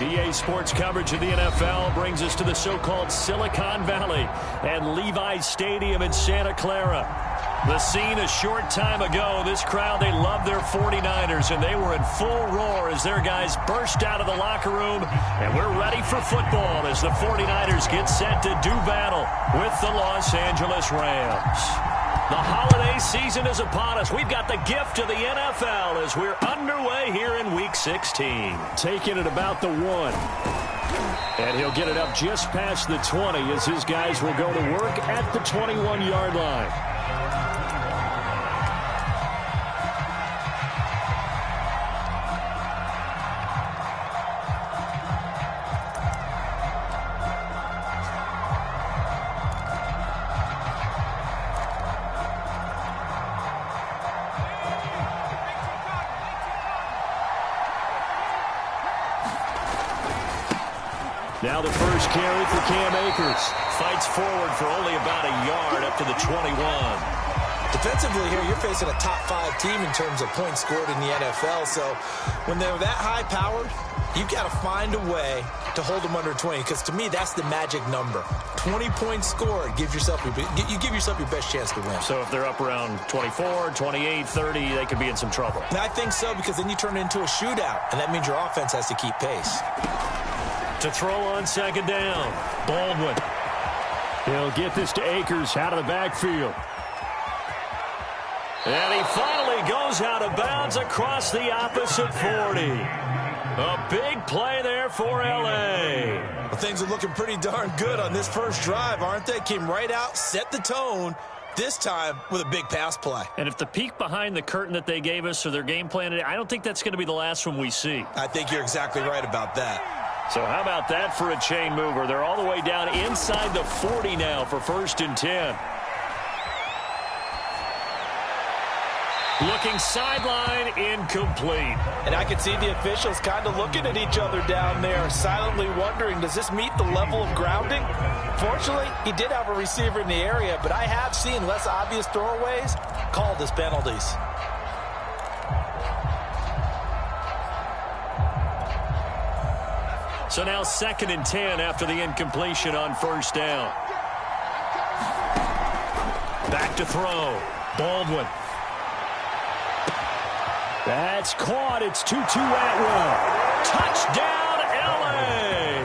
EA Sports coverage of the NFL brings us to the so-called Silicon Valley and Levi's Stadium in Santa Clara. The scene a short time ago, this crowd, they love their 49ers, and they were in full roar as their guys burst out of the locker room, and we're ready for football as the 49ers get set to do battle with the Los Angeles Rams. The holiday season is upon us. We've got the gift of the NFL as we're underway here in Week 16. Taking it about the 1. And he'll get it up just past the 20 as his guys will go to work at the 21-yard line. Now the first carry for Cam Akers. Fights forward for only about a yard up to the 21. Defensively here, you're facing a top 5 team in terms of points scored in the NFL. So when they're that high powered, you've got to find a way to hold them under 20. Because to me, that's the magic number. 20 points scored, you give yourself your best chance to win. So if they're up around 24, 28, 30, they could be in some trouble. And I think so, because then you turn it into a shootout. And that means your offense has to keep pace. To throw on second down, Baldwin. He'll get this to Akers out of the backfield. And he finally goes out of bounds across the opposite 40. A big play there for L.A. Well, things are looking pretty darn good on this first drive, aren't they? Came right out, set the tone, this time with a big pass play. And if the peek behind the curtain that they gave us or their game plan, I don't think that's going to be the last one we see. I think you're exactly right about that. So how about that for a chain mover? They're all the way down inside the 40 now for 1st and 10. Looking sideline, incomplete. And I can see the officials kind of looking at each other down there, silently wondering, does this meet the level of grounding? Fortunately, he did have a receiver in the area, but I have seen less obvious throwaways called as penalties. So now 2nd and 10 after the incompletion on 1st down. Back to throw. Baldwin. That's caught. It's 2-2 Atwell. Touchdown, L.A.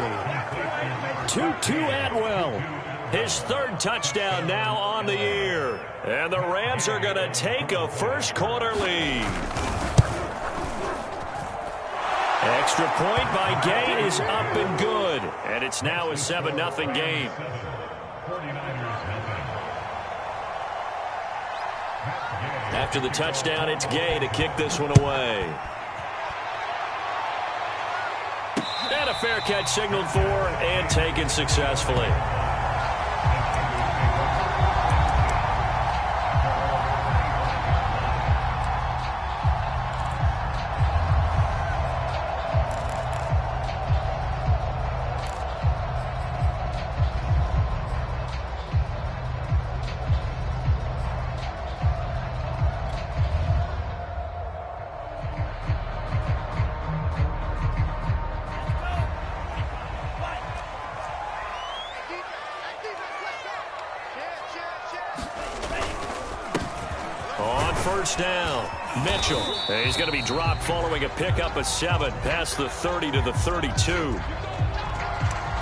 2-2 Atwell. His 3rd touchdown now on the year. And the Rams are going to take a first-quarter lead. Extra point by Gay is up and good. And it's now a 7-0 game. After the touchdown, it's Gay to kick this one away. And a fair catch signaled for and taken successfully. First down, Mitchell. He's going to be dropped following a pickup of 7 past the 30 to the 32.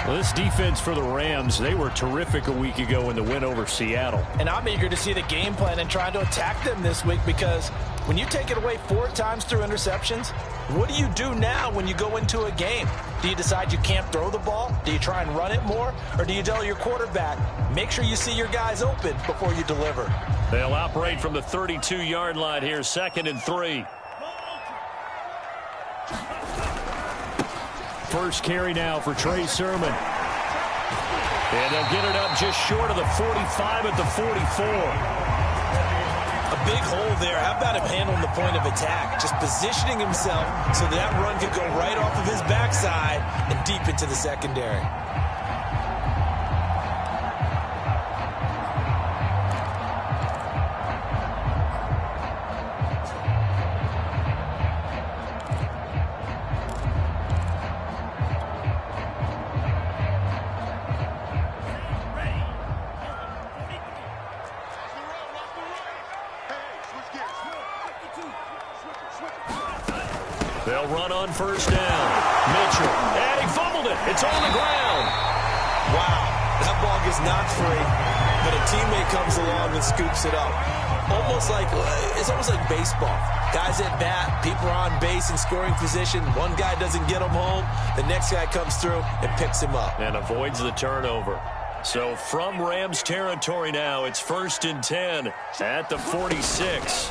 Well, this defense for the Rams, they were terrific a week ago in the win over Seattle. And I'm eager to see the game plan and trying to attack them this week, because when you take it away 4 times through interceptions, what do you do now when you go into a game? Do you decide you can't throw the ball? Do you try and run it more? Or do you tell your quarterback, make sure you see your guys open before you deliver? They'll operate from the 32-yard line here, 2nd and 3. First carry now for Trey Sermon. And they'll get it up just short of the 45 at the 44. A big hole there. How about him handling the point of attack? Just positioning himself so that run could go right off of his backside and deep into the secondary. They'll run on first down. Mitchell, and he fumbled it. It's on the ground. Wow, that ball gets knocked free, but a teammate comes along and scoops it up. It's almost like baseball. Guys at bat, people are on base in scoring position. One guy doesn't get him home. The next guy comes through and picks him up. And avoids the turnover. So from Rams territory now, it's 1st and 10 at the 46.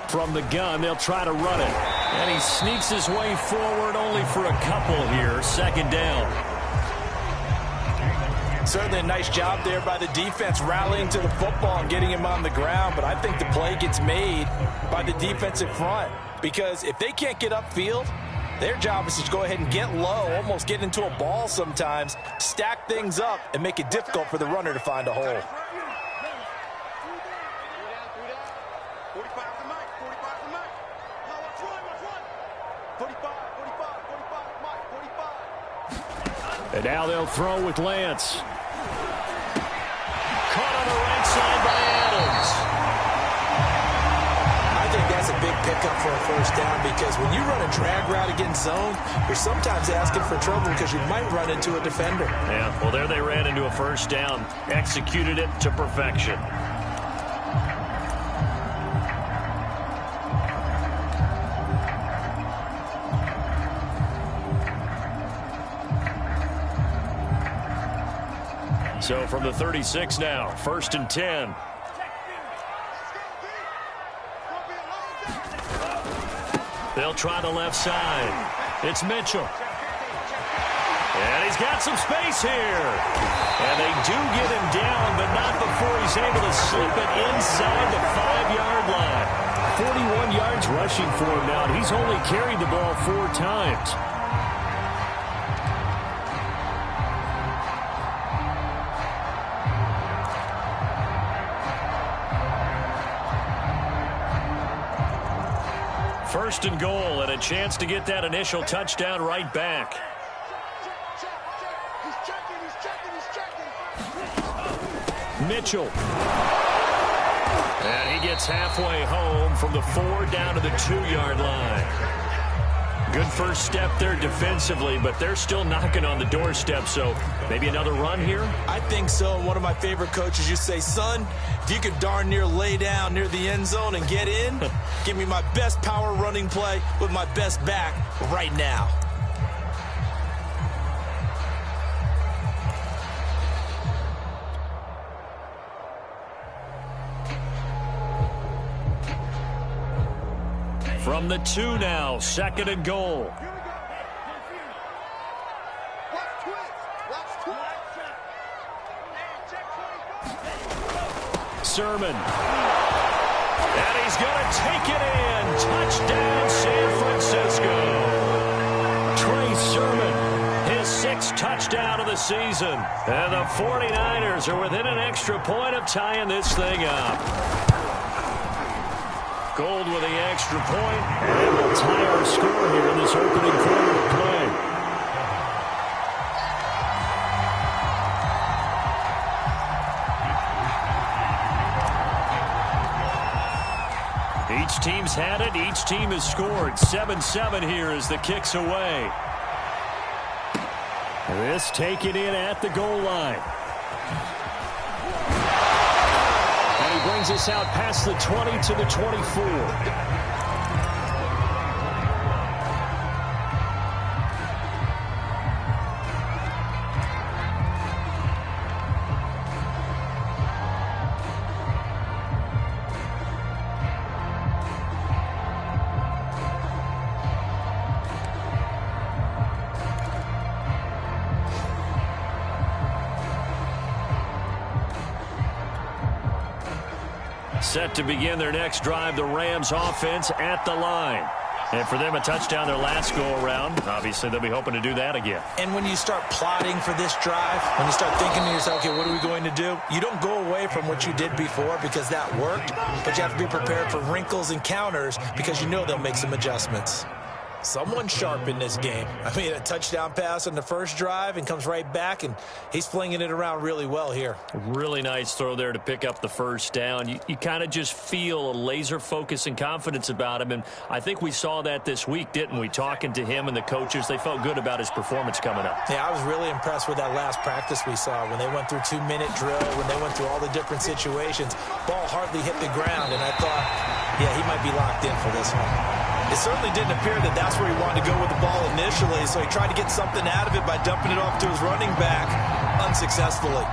From the gun, they'll try to run it. And he sneaks his way forward only for a couple here. 2nd down. Certainly a nice job there by the defense rallying to the football and getting him on the ground. But I think the play gets made by the defensive front. Because if they can't get upfield, their job is to go ahead and get low, almost get into a ball sometimes, stack things up, and make it difficult for the runner to find a hole. And now they'll throw with Lance. Caught on the right side by Adams. I think that's a big pickup for a first down because when you run a drag route against zone, you're sometimes asking for trouble because you might run into a defender. Yeah, well, there they ran into a first down. Executed it to perfection. So from the 36 now, 1st and 10. They'll try the left side. It's Mitchell. And he's got some space here. And they do get him down, but not before he's able to slip it inside the 5-yard line. 41 yards rushing for him now, and he's only carried the ball 4 times. First and goal, and a chance to get that initial touchdown right back. Mitchell. And he gets halfway home from the 4 down to the 2-yard line. Good first step there defensively, but they're still knocking on the doorstep, so maybe another run here? I think so. And one of my favorite coaches used to say, son, if you could darn near lay down near the end zone and get in, give me my best power running play with my best back right now. From the 2 now, 2nd and goal. Sermon. And he's going to take it in. Touchdown, San Francisco. Trey Sermon, his 6th touchdown of the season. And the 49ers are within an extra point of tying this thing up. Gold with the extra point, and we'll tie our score here in this opening quarter of play. Each team's had it. Each team has scored. 7-7 here as the kick's away. This taken in at the goal line. Brings us out past the 20 to the 24. Set to begin their next drive, the Rams offense at the line. And for them, a touchdown their last go-around. Obviously, they'll be hoping to do that again. And when you start plotting for this drive, when you start thinking to yourself, okay, what are we going to do? You don't go away from what you did before because that worked, but you have to be prepared for wrinkles and counters because you know they'll make some adjustments. Someone sharp in this game. I mean, a touchdown pass on the first drive and comes right back, and he's flinging it around really well here. Really nice throw there to pick up the first down. You kind of just feel a laser focus and confidence about him, and I think we saw that this week, didn't we? Talking to him and the coaches, they felt good about his performance coming up. Yeah, I was really impressed with that last practice we saw when they went through 2-minute drill, when they went through all the different situations. Ball hardly hit the ground, and I thought, yeah, he might be locked in for this one. It certainly didn't appear that that's where he wanted to go with the ball initially, so he tried to get something out of it by dumping it off to his running back unsuccessfully.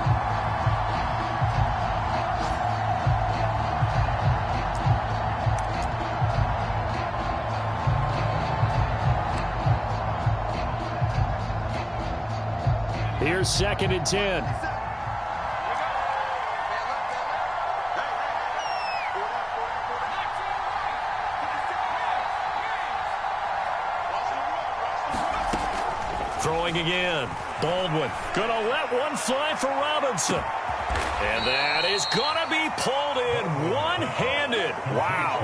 Here's 2nd and 10. Throwing again. Baldwin gonna let one fly for Robinson. And that is gonna be pulled in one-handed. Wow.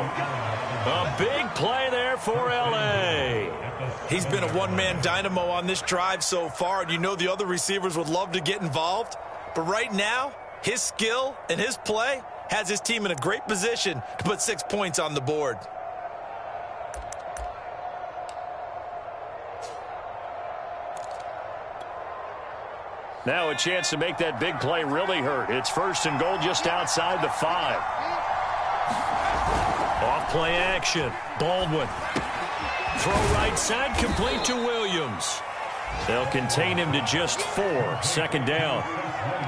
A big play there for LA. He's been a one-man dynamo on this drive so far, and you know the other receivers would love to get involved. But right now, his skill and his play has his team in a great position to put 6 points on the board. Now a chance to make that big play really hurt. It's 1st and goal just outside the 5. Off play action. Baldwin. Throw right side, complete to Williams. They'll contain him to just 4. 2nd down.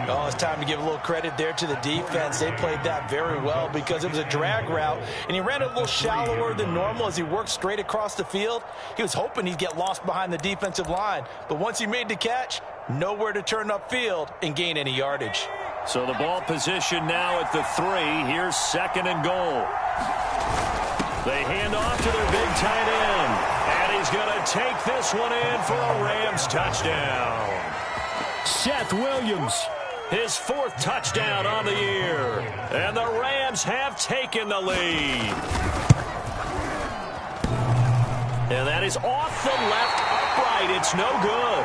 Oh, it's time to give a little credit there to the defense. They played that very well because it was a drag route, and he ran it a little shallower than normal as he worked straight across the field. He was hoping he'd get lost behind the defensive line, but once he made the catch, nowhere to turn upfield and gain any yardage. So the ball position now at the 3. Here's 2nd and goal. They hand off to their big tight end, and he's going to take this one in for a Rams touchdown. Seth Williams, his 4th touchdown on the year, and the Rams have taken the lead. And that is off the left upright. It's no good.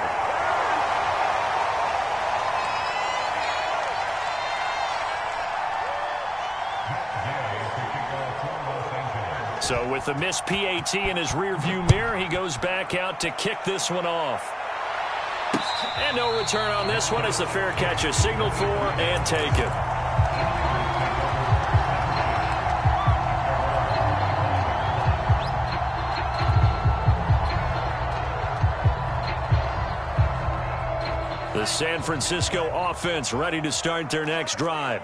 So with the missed PAT in his rearview mirror, he goes back out to kick this one off. And no return on this one as the fair catch is signaled for and taken. The San Francisco offense ready to start their next drive.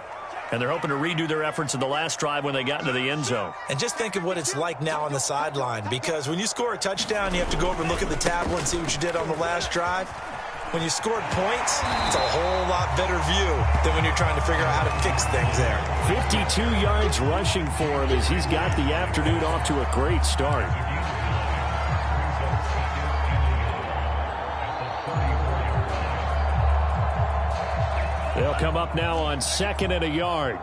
And they're hoping to redo their efforts in the last drive when they got into the end zone. And just think of what it's like now on the sideline, because when you score a touchdown, you have to go over and look at the tablet and see what you did on the last drive. When you scored points, it's a whole lot better view than when you're trying to figure out how to fix things there. 52 yards rushing for him as he's got the afternoon off to a great start. They'll come up now on 2nd and a yard.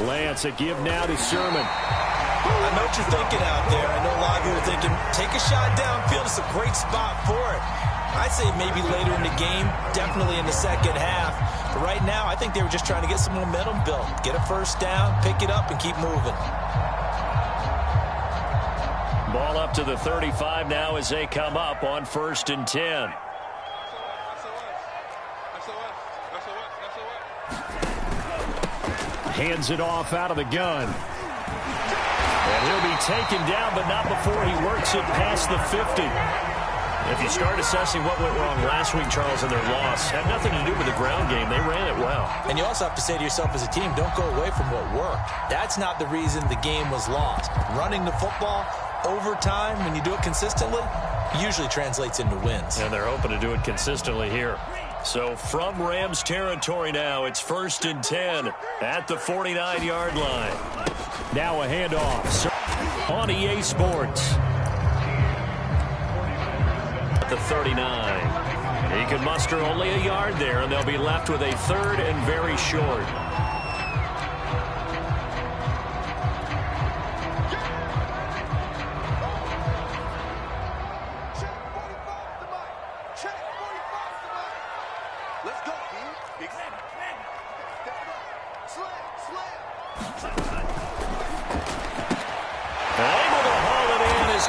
Lance, a give now to Sermon. I know what you're thinking out there. I know a lot of you are thinking, take a shot downfield. It's a great spot for it. I'd say maybe later in the game, definitely in the second half. But right now, I think they were just trying to get some momentum built. Get a 1st down, pick it up, and keep moving. Ball up to the 35 now as they come up on 1st and 10. Hands it off out of the gun. And he'll be taken down, but not before he works it past the 50. If you start assessing what went wrong last week, Charles, in their loss, had nothing to do with the ground game. They ran it well. And you also have to say to yourself as a team, don't go away from what worked. That's not the reason the game was lost. Running the football over time, when you do it consistently, usually translates into wins. And they're hoping to do it consistently here. So from Rams territory now, it's 1st and 10 at the 49-yard line. Now a handoff on EA Sports. The 39. He can muster only a yard there, and they'll be left with a 3rd and very short.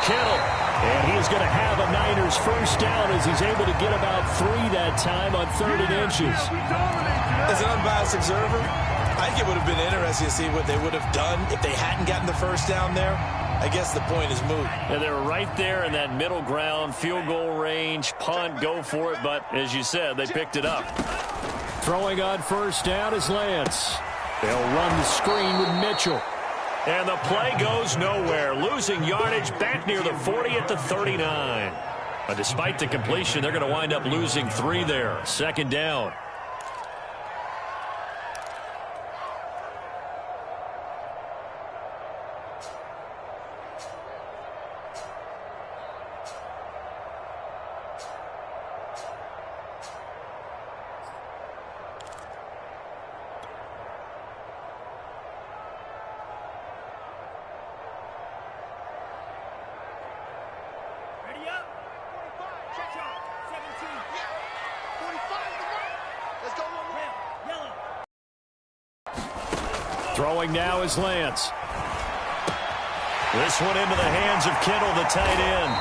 Kittle. And he is going to have a Niners first down as he's able to get about 3 that time on 3rd and inches. As an unbiased observer, I think it would have been interesting to see what they would have done if they hadn't gotten the first down there. I guess the point is moot. And they were right there in that middle ground, field goal range, punt, go for it. But as you said, they picked it up. Throwing on first down is Lance. They'll run the screen with Mitchell. And the play goes nowhere. Losing yardage back near the 40 at the 39. But despite the completion, they're going to wind up losing 3 there. 2nd down. Throwing now is Lance. This one into the hands of Kittle, the tight end.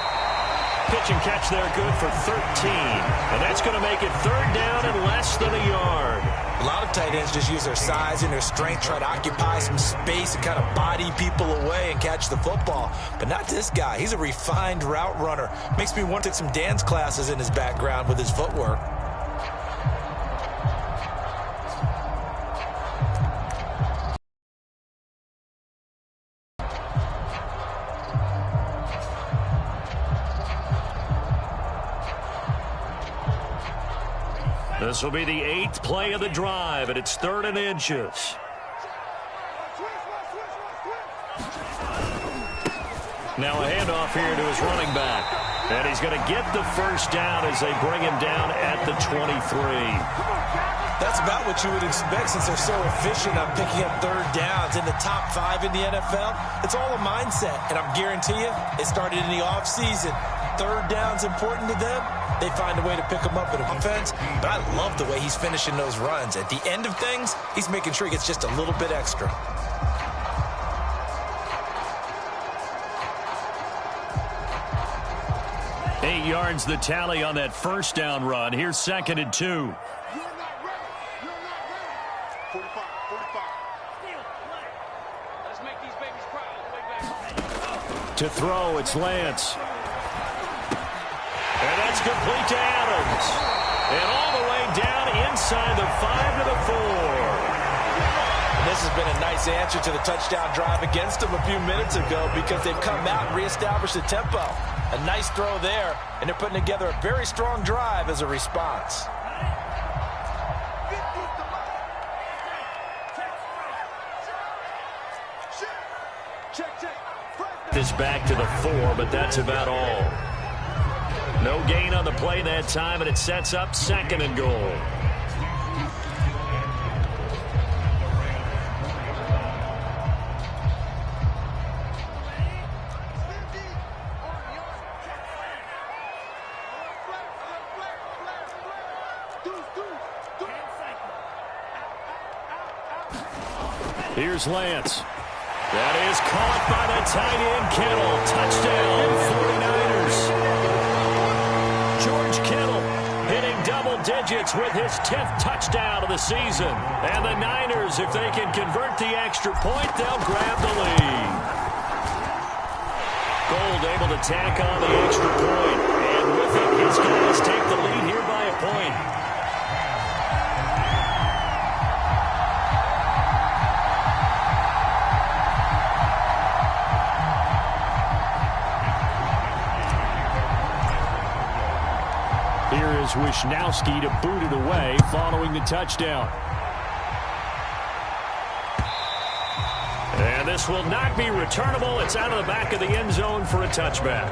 Pitch and catch there, good for 13. And that's going to make it 3rd down and less than a yard. A lot of tight ends just use their size and their strength, try to occupy some space and kind of body people away and catch the football. But not this guy. He's a refined route runner. Makes me want to take some dance classes in his background with his footwork. This will be the 8th play of the drive, and it's 3rd and inches. Now a handoff here to his running back. And he's going to get the first down as they bring him down at the 23. That's about what you would expect since they're so efficient on picking up 3rd downs in the top 5 in the NFL. It's all a mindset, and I guarantee you it started in the offseason. 3rd down's important to them. They find a way to pick them up in offense, but I love the way he's finishing those runs. At the end of things, he's making sure he gets just a little bit extra. Eight yards the tally on that first down run. Here's 2nd and 2. To throw, it's Lance. And that's complete to Adams. And all the way down inside the 5 to the 4. And this has been a nice answer to the touchdown drive against them a few minutes ago because they've come out and reestablished the tempo. A nice throw there, and they're putting together a very strong drive as a response. This back to the 4, but that's about all. No gain on the play that time, and it sets up 2nd and goal. Here's Lance. That is caught by the tight end, Kittle. Touchdown, 49ers. George Kittle hitting double digits with his 10th touchdown of the season. And the Niners, if they can convert the extra point, they'll grab the lead. Gold able to tack on the extra point. And with it, his guys take the lead here by a point. Here is Wisnowski to boot it away following the touchdown. And this will not be returnable. It's out of the back of the end zone for a touchback.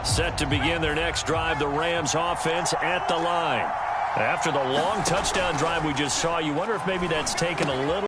Set to begin their next drive, the Rams offense at the line. After the long touchdown drive we just saw, you wonder if maybe that's taken a little